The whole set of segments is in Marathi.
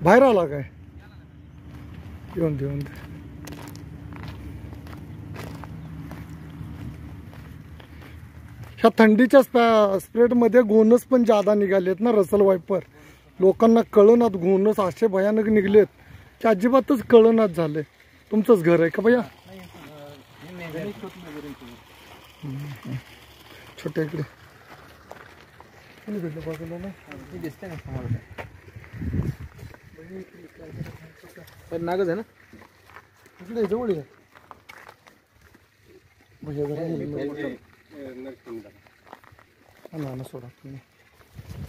बाहेर आला काय? येऊन दे. ह्या थंडीच्या स्प्रेडमध्ये घोणस पण जादा निघालेत ना. रसल वायपर लोकांना कळनात, घोणस असे भयानक निघलेत की अजिबातच कळनात झाले. तुमचंच घर आहे का भैया? छोटे इकडे नागच आहे ना इकडे जवळ आहे. सोडा तुम्ही.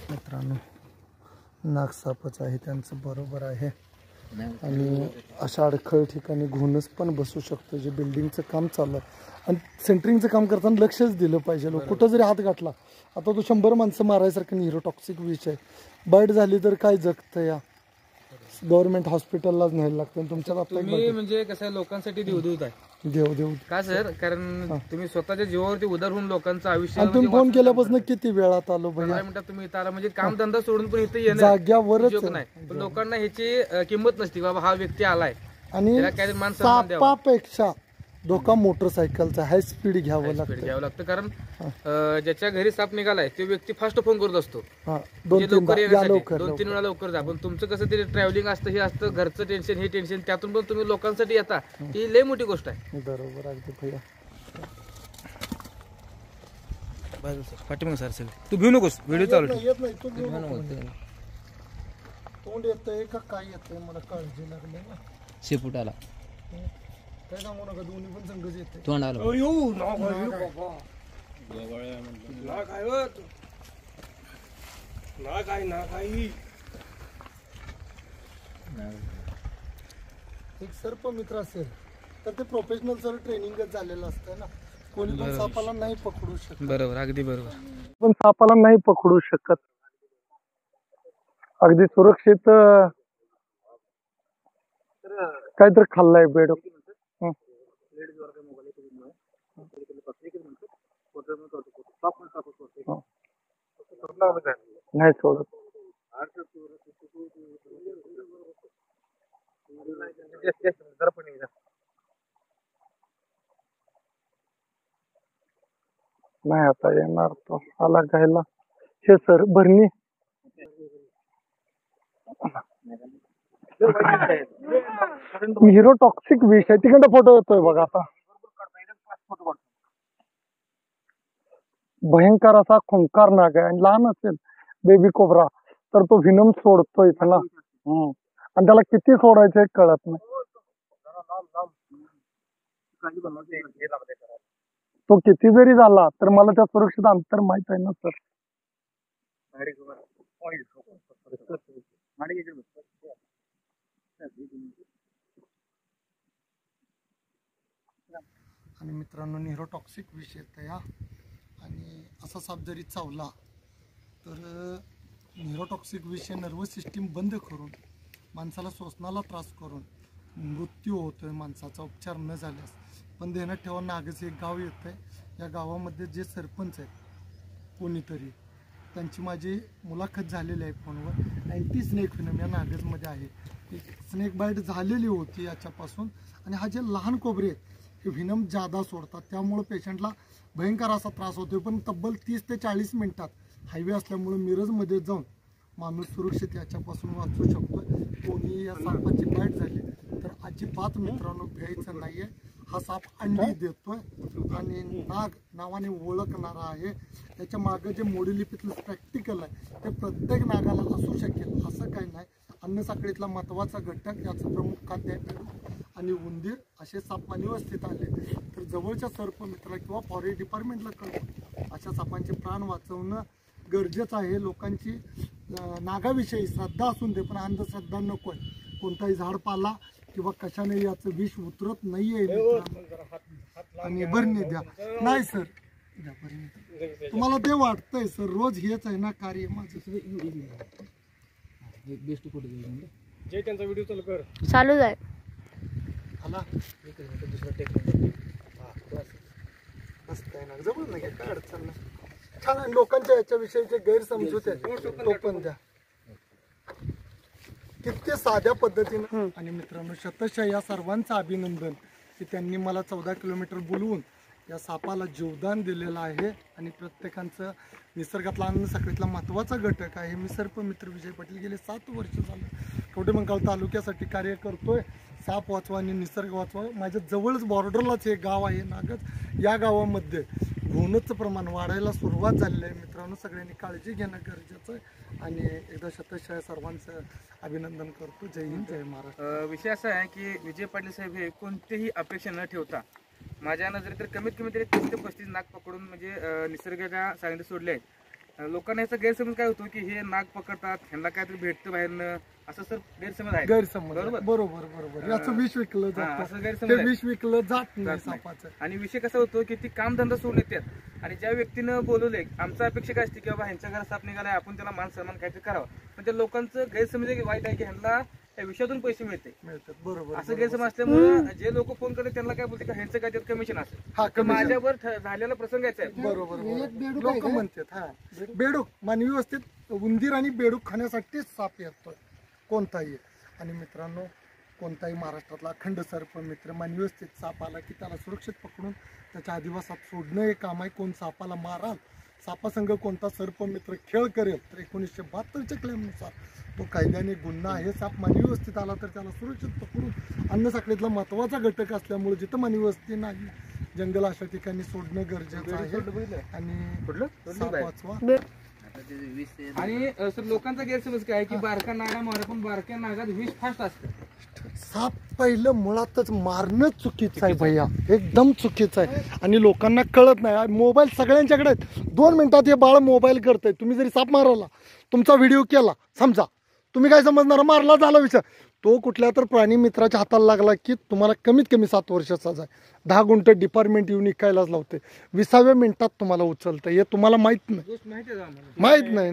मित्रांनो नागसापच आहे त्यांचं, बरोबर आहे. आणि अशा अडखळ ठिकाणी घोणस पण बसू शकतो. जे बिल्डिंगचं काम चाललं आणि सेंटरिंगचं काम करताना लक्षच दिलं पाहिजे. कुठं जरी हात घातला, आता तो 100 माणसं मारायसारखं न्यूरोटॉक्सिक विष आहे. बाईट झाली तर काय जगतं या. गव्हर्नमेंट हॉस्पिटललाच न्यायला लागतं. तुमच्यात तुम्ही म्हणजे कसं लोकांसाठी देवदूत आहे. देव का सर? कारण तुम्ही स्वतःच्या जीवावरती उदार होऊन लोकांचं आयुष्य. तुम्ही फोन केल्यापासून किती वेळात आलो भैया? तुम्ही इथं आला म्हणजे काम धंदा सोडून पण इथे येणं जाग्यावरच नाही. पण लोकांना ह्याची किंमत नसते. बाबा हा व्यक्ती आलाय आणि सापापेक्षा धोका मोटरसायकलचा. हाय स्पीड घ्यावं लागतं. कारण ज्याच्या घरी साप निघालाय तो व्यक्ती फास्ट फोन करत असतो. 2-3 वेळा लवकर जा. पण तुमचं कसं ते ट्रॅव्हलिंग असतं, हे असतं, घरचं टेन्शन, हे टेन्शन, त्यातून पण तुम्ही लोकांसाठी येता, ही लय मोठी गोष्ट आहे. बरोबर अगदी भैया. पाठीमाग सर तू भिऊ नकोस, व्हिडिओ चालू येत नाही. तोंड येतंय का काय येतंय मला काळजी लागली ना. शेपुटाला काय सांगू नका, दोन्ही पण संघच येते. तोंड आलं एक सर्प मित्र असेल तर ते प्रोफेशनल सर ट्रेनिंगच झालेलं असतं ना. कोणी पण सापाला नाही पकडू शकत. बरोबर, अगदी बरोबर. पण सापाला नाही पकडू शकत. अगदी सुरक्षित काहीतरी खाल्लाय बेड. नाही सोडत. नाही आता येणार तो आला घ्यायला. हे सर भरणी न्यूरोटॉक्सिक विष आहे. तिकडे फोटो येतोय बघा आता. भयंकर असा खुंकार नाग आहे आणि लहान असेल बेबी कोबरा तर तो व्हिनम सोडतोय त्याला. आणि त्याला किती सोडायचं कळत नाही. तो किती जरी झाला तर मला त्या सुरक्षित अंतर माहित आहे ना सर. आणि मित्रांनो न्यूरोटॉक्सिक विष येत या. आणि असा साप जरी चावला तर न्यूरोटॉक्सिक विष नर्वस सिस्टीम बंद करून माणसाला श्वसनाला त्रास करून मृत्यू होतोय माणसाचा उपचार न झाल्यास. पण ध्यानात ठेवा, नागच एक गाव येतं आहे. या गावामध्ये जे सरपंच आहेत कोणीतरी, त्यांची माझी मुलाखत झालेली आहे फोनवर. अँटी स्नेक व्हिनम या नागजमध्ये आहे. एक स्नेक बाईट झालेली होती याच्यापासून. आणि हा जे लहान कोबरे आहेत हे व्हिनम जादा सोडतात, त्यामुळे पेशंटला भयंकर असा त्रास होतो. पण तब्बल 30 ते 40 मिनिटात हायवे असल्यामुळे मिरजमध्ये जाऊन माणूस सुरक्षित याच्यापासून वाचू शकतो. कोणी या सापाची बाईट झाली तर अजिबात मित्रांनो भ्यायचं नाहीये. हा साप अंडी देतोय आणि नाग नावाने ओळखणारा आहे. त्याच्या मागे जे मोडीलिपीतलं प्रॅक्टिकल आहे ते प्रत्येक नागाला असू शकेल असं काही नाही. अन्न साखळीतला महत्त्वाचा घटक याचं प्रमुख खाद्य आहे पेरू आणि उंदीर. असे साप व्यवस्थित आले तर जवळच्या सर्प मित्र किंवा फॉरेस्ट डिपार्टमेंटला कळवून अशा सापांचे प्राण वाचवणं गरजेचं आहे. लोकांची नागाविषयी श्रद्धा असून दे पण अंधश्रद्धा नको आहे. कोणताही झाडपाला किंवा कशाने याचं विष उतरत नाहीये. आणि भरणी द्या. नाही सर द्या भरणी. तुम्हाला ते वाटतंय सर रोज हेच आहे ना कार्य माझं. बेस्ट फोटो जे त्यांचा व्हिडिओ चालू कर. चालूच आहे. आला दुसरा टेक्निक. मस्त आहे ना, जवळ नाही काय अडचण नाही. छान आहे. लोकांच्या याच्याविषयीचे गैरसमजूत आहे तो पण द्या. किती साध्या पद्धतीनं. आणि मित्रांनो शतशः या सर्वांचं अभिनंदन की त्यांनी मला 14 किलोमीटर बोलवून या सापाला जीवदान दिलेलं आहे. आणि प्रत्येकांचं निसर्गातला अन्न साखळीतला महत्त्वाचा घटक आहे. मी सर्पमित्र विजय पाटील गेले 7 वर्ष झालं कवठेमंकाळ तालुक्यासाठी कार्य करतोय. साप वाचवा आणि निसर्ग वाचवा. माझ्या जवळच बॉर्डरलाच हे गाव आहे नागज. या गावामध्ये घोणचं प्रमाण वाढायला सुरुवात झालेली आहे. मित्रांनो सगळ्यांनी काळजी घेणं गरजेचं आहे. आणि एकदा शतशः सर्वांचं अभिनंदन करतो. जय हिंद जय महाराष्ट्र. विषय असा आहे की विजय पाटील साहेब हे कोणतीही अपेक्षा न ठेवता माझ्या नजरेत तर कमीत कमी तरी 30 ते 35 नाग पकडून म्हणजे निसर्गाच्या सानिध्यात सोडले आहेत. लोकांना याचा गैरसमज काय होतो की हे नाग पकडतात ह्यांना काहीतरी भेटतं बाहेरनं असं सर गैरसमज आहे. गैरसमज बरोबर बरोबर याचं विष विकलं असं जातं. गैरसमज ते आहे. विष विकलं जात नाही जात नाही. सापाचं. आणि विषय कसा होतो की ती कामधंदा सोडून येतात आणि ज्या व्यक्तीनं बोलवले आमचा अपेक्षा काय असते की बाबा ह्यांच्या घरात साप निघालाय आपण त्याला मान सन्मान काहीतरी करावा. पण त्या लोकांचं गैरसमज आहे की वाईट आहे की ह्यांना त्या विषयातून पैसे मिळते मिळतात. बरोबर असं गैरसमज असल्यामुळे जे लोक फोन करतात त्यांना काय बोलते का ह्यांचं काय कमिशन असेल. हा तर माझ्यावर झालेला प्रसंग याचा आहे. बरोबर लोक म्हणतात. हा बेडूक मानवी वस्तीत उंदीर आणि बेडूक खाण्यासाठीच साप येतोय कोणताही. आणि मित्रांनो कोणताही महाराष्ट्रातला अखंड सर्पमित्र मानवी वस्तीत साप आला की त्याला सुरक्षित पकडून त्याच्या आदिवासात सोडणं हे काम आहे. कोण सापाला माराल सापासंग कोणता सर्पमित्र खेळ करेल तर 1972च्या क्लेमनुसार तो कायद्याने गुन्हा आहे. साप मानवी वस्तीत आला तर त्याला सुरक्षित पकडून अन्न साखळीतला महत्त्वाचा घटक असल्यामुळे जिथं मानवी वस्ती नाही जंगल अशा ठिकाणी सोडणं गरजेचं आहे. आणि साप वाचवा. आणि सर लोकांचा गैरसमज काय आहे की बारका नागा मारा पण बारक्या नागात विष फास्ट असतं. साप पहिलं मुळातच मारणं चुकीचं आहे भैया. एकदम चुकीचं आहे. आणि लोकांना कळत नाही. मोबाईल सगळ्यांच्याकडे आहेत. 2 मिनिटात हे बाळ मोबाईल करतंय. तुम्ही जरी साप मारला तुमचा व्हिडिओ केला समजा तुम्ही काय समजणार मारला झाला विचार. तो कुठल्या तर प्राणी मित्राच्या हाताला लागला की तुम्हाला कमीत कमी 7 वर्षाचा आहे. 10 गुंठ डिपार्टमेंट येऊन इकायलाच लावते. 20व्या मिनिटात तुम्हाला उचलतं. हे तुम्हाला माहित नाही. गोष्ट माहिती आहे का आम्हाला? माहित नाही.